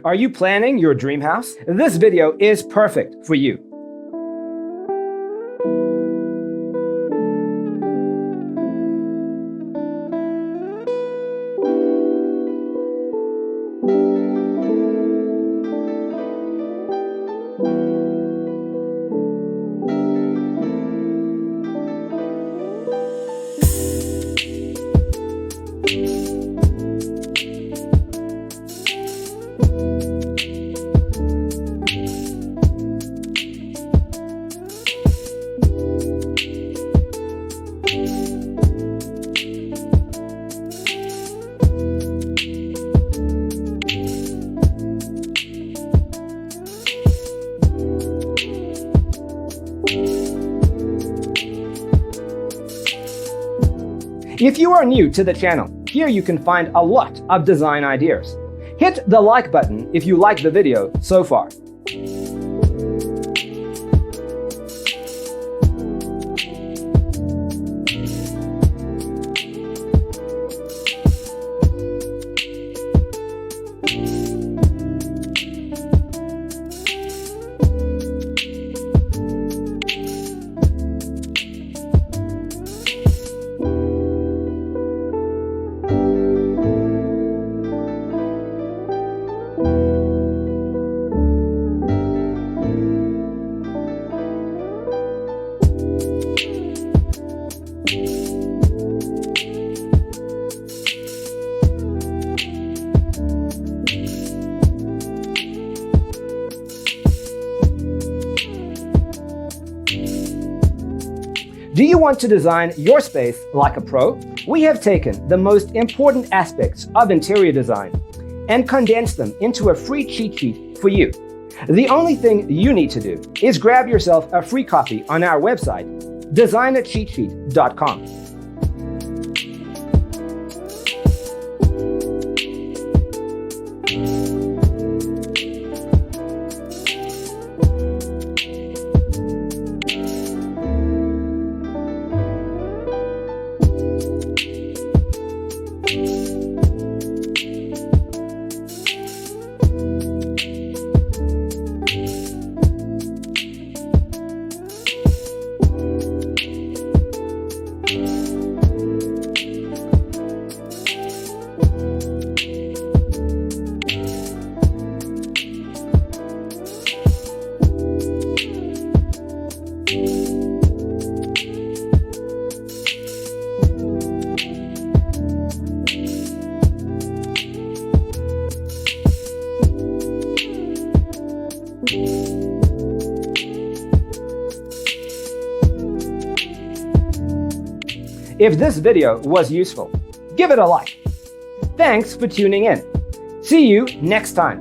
Are you planning your dream house? This video is perfect for you. If you are new to the channel, here you can find a lot of design ideas. Hit the like button if you like the video so far. Do you want to design your space like a pro? We have taken the most important aspects of interior design and condensed them into a free cheat sheet for you. The only thing you need to do is grab yourself a free copy on our website, designercheatsheet.com. If this video was useful, give it a like. Thanks for tuning in. See you next time.